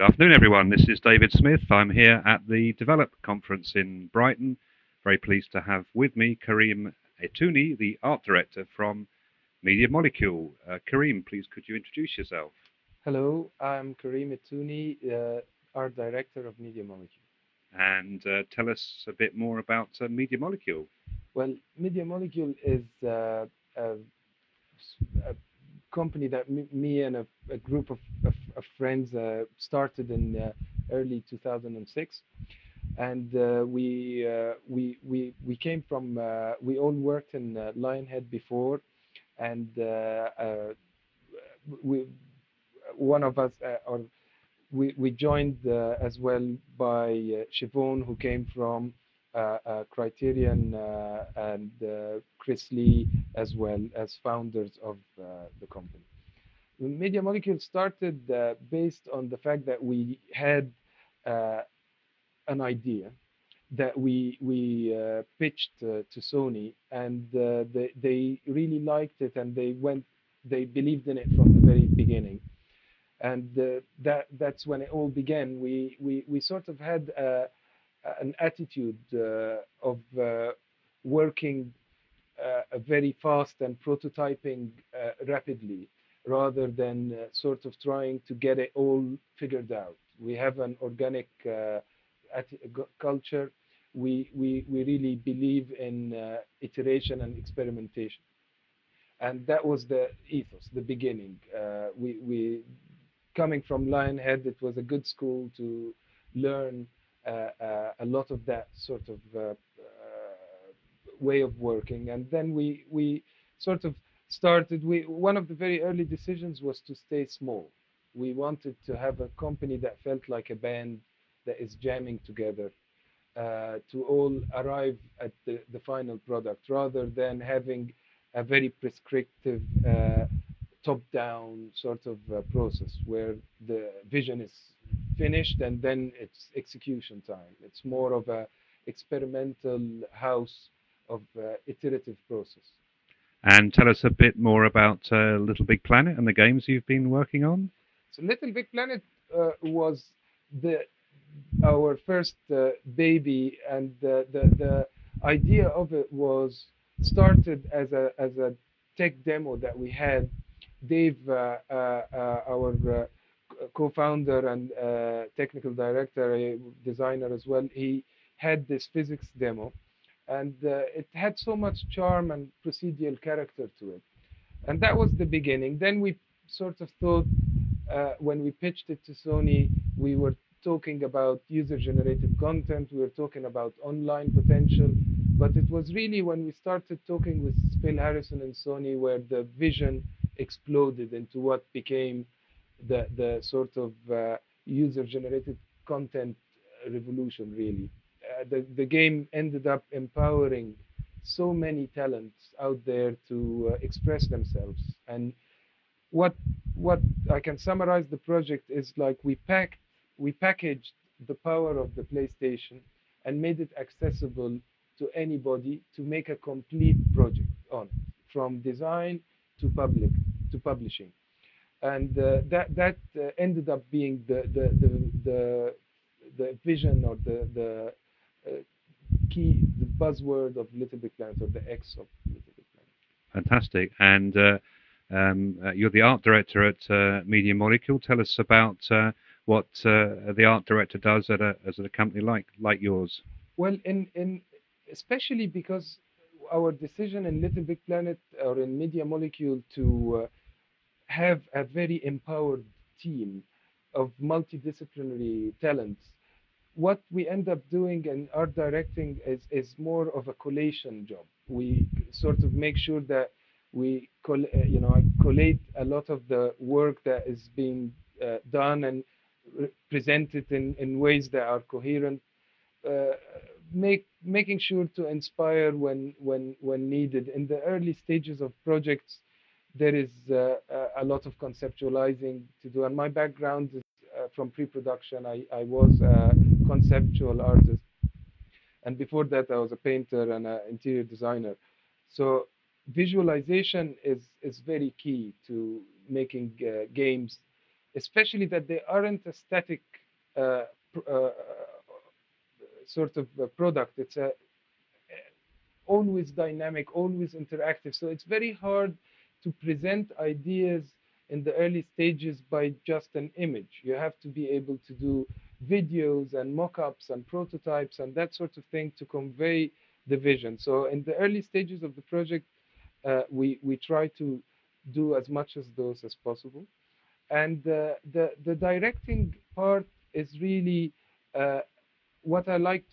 Good afternoon, everyone. This is David Smith. I'm here at the Develop Conference in Brighton. Very pleased to have with me Kareem Ettouney, the art director from Media Molecule. Kareem, please could you introduce yourself? Hello, I'm Kareem Ettouney, Art Director of Media Molecule. And tell us a bit more about Media Molecule. Well, Media Molecule is a company that me and a group of friends started in early 2006, and we came from we all worked in Lionhead before, and we one of us or we joined as well by Siobhan, who came from Criterion, and Chris Lee, as well as founders of the company. Media Molecule started based on the fact that we had uh, an idea that we pitched to Sony, and they really liked it, and they believed in it from the very beginning, and that's when it all began. We sort of had an attitude of working very fast and prototyping rapidly, rather than sort of trying to get it all figured out. We have an organic culture. We really believe in iteration and experimentation, and that was the ethos, the beginning. We coming from Lionhead, it was a good school to learn a lot of that sort of way of working. And then we sort of started. We One of the very early decisions was to stay small. We wanted to have a company that felt like a band that is jamming together to all arrive at the final product, rather than having a very prescriptive top-down sort of process where the vision is finished and then it's execution time. It's more of a experimental house of iterative process. And tell us a bit more about Little Big Planet and the games you've been working on. So Little Big Planet was the our first baby, and the idea of it was started as a tech demo that we had. Dave, our co-founder and technical director, a designer as well, he had this physics demo, and it had so much charm and procedural character to it. And that was the beginning. Then we sort of thought, when we pitched it to Sony, we were talking about user-generated content, we were talking about online potential, but it was really when we started talking with Phil Harrison and Sony where the vision exploded into what became the sort of user-generated content revolution, really. The game ended up empowering so many talents out there to express themselves. And what what I can summarize the project is like we packaged the power of the PlayStation and made it accessible to anybody to make a complete project on it, from design to publishing. And that ended up being the vision, or uh, the buzzword of Little Big Planet, or the X of Little Big Planet. Fantastic. And you're the art director at Media Molecule. Tell us about what the art director does at a company like yours. Well, in especially because our decision in Little Big Planet or in Media Molecule to have a very empowered team of multidisciplinary talents, what we end up doing in art directing is more of a collation job. We sort of make sure that collate a lot of the work that is being done, and present it in ways that are coherent, uh, making sure to inspire when needed. In the early stages of projects, there is a lot of conceptualizing to do, and my background is from pre-production. I was a conceptual artist, and before that I was a painter and an interior designer. So visualization is very key to making games, especially that they aren't a static uh, sort of product. It's a always dynamic, always interactive. So it's very hard to present ideas in the early stages by just an image. You have to be able to do videos and mock-ups and prototypes and that sort of thing to convey the vision. So in the early stages of the project, we try to do as much as those as possible. And the directing part is really what I like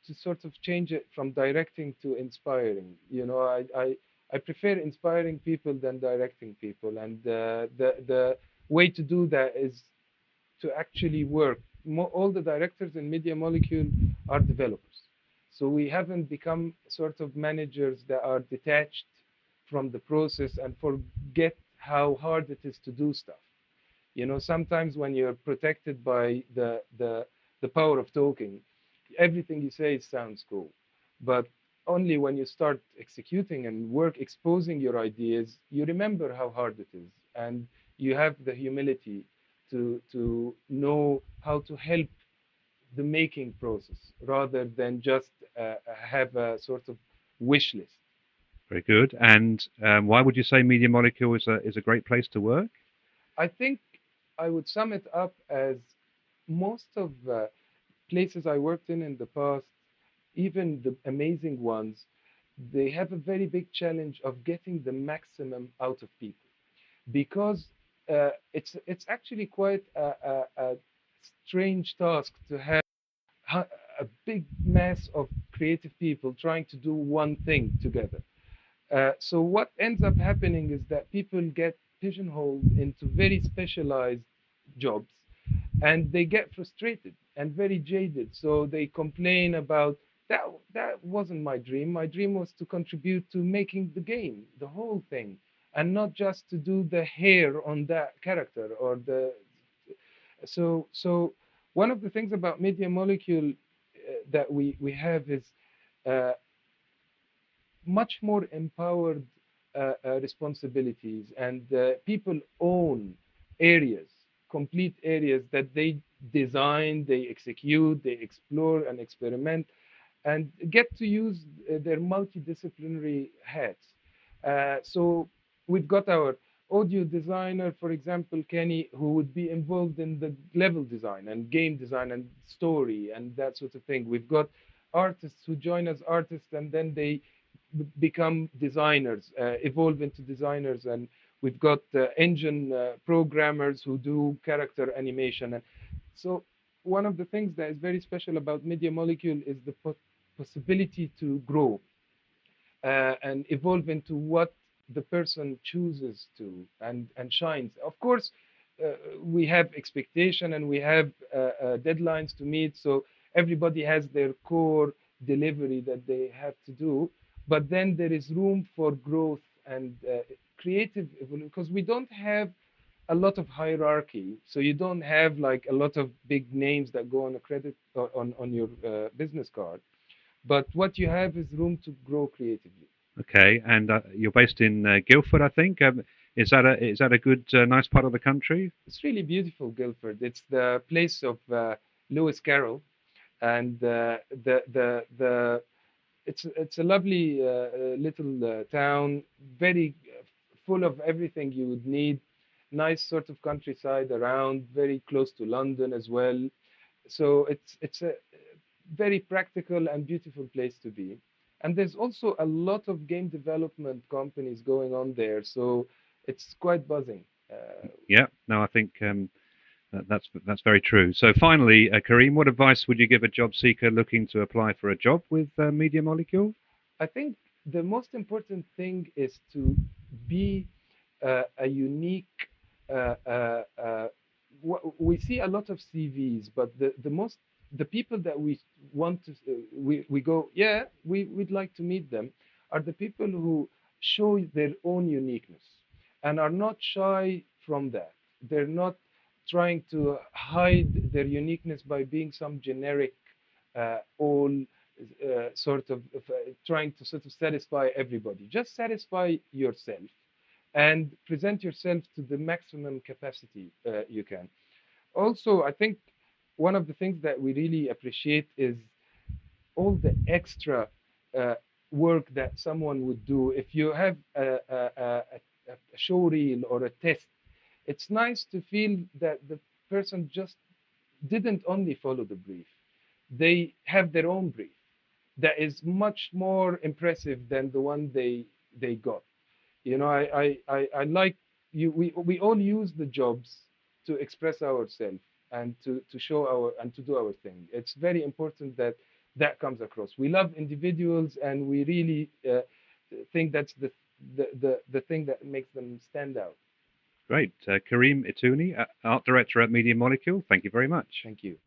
to sort of change it from directing to inspiring. You know, I prefer inspiring people than directing people, and the way to do that is to actually work. All the directors in Media Molecule are developers, so we haven't become sort of managers that are detached from the process and forget how hard it is to do stuff. You know, sometimes when you're protected by the power of talking, everything you say sounds cool, but only when you start executing and work exposing your ideas, you remember how hard it is, and you have the humility to know how to help the making process rather than just have a sort of wish list. Very good. And why would you say Media Molecule is a great place to work? I think I would sum it up as most of places I worked in the past, even the amazing ones, they have a very big challenge of getting the maximum out of people because it's actually quite a strange task to have a big mass of creative people trying to do one thing together. So what ends up happening is that people get pigeonholed into very specialized jobs and they get frustrated and very jaded. So they complain about that wasn't my dream. My dream was to contribute to making the game, the whole thing, and not just to do the hair on that character or the. So one of the things about Media Molecule that we have is uh, much more empowered responsibilities, and people own areas, complete areas that they design, they execute, they explore and experiment, and get to use their multidisciplinary hats. So we've got our audio designer, for example, Kenny, who would be involved in the level design and game design and story and that sort of thing. We've got artists who join as artists and then they become designers, evolve into designers, and we've got engine programmers who do character animation. And so one of the things that is very special about Media Molecule is the possibility to grow and evolve into what the person chooses to and shines. Of course, we have expectation and we have deadlines to meet, so everybody has their core delivery that they have to do. But then there is room for growth and creative evolution because we don't have a lot of hierarchy. So you don't have like a lot of big names that go on a credit or on your business card. But what you have is room to grow creatively. Okay, and you're based in Guildford, I think. Is that a good, nice part of the country? It's really beautiful, Guildford. It's the place of Lewis Carroll, and it's a lovely little town, very full of everything you would need. Nice sort of countryside around, very close to London as well. So it's a very practical and beautiful place to be. And there's also a lot of game development companies going on there, so it's quite buzzing. Yeah, no, I think that's very true. So finally, Kareem, what advice would you give a job seeker looking to apply for a job with Media Molecule? I think the most important thing is to be a unique. Uh, uh, uh, we see a lot of CVs, but the people that we want to we go, yeah, we'd like to meet them, are the people who show their own uniqueness and are not shy from that. They're not trying to hide their uniqueness by being some generic all sort of trying to sort of satisfy everybody. Just satisfy yourself and present yourself to the maximum capacity you can. Also, I think one of the things that we really appreciate is all the extra uh, work that someone would do. If you have a show reel or a test, it's nice to feel that the person just didn't only follow the brief, they have their own brief that is much more impressive than the one they got. You know, I like you. We all use the jobs to express ourselves and to show our and to do our thing. It's very important that that comes across. We love individuals, and we really think that's the thing that makes them stand out. Great. Kareem Ettouney, Art Director at Media Molecule, thank you very much. Thank you.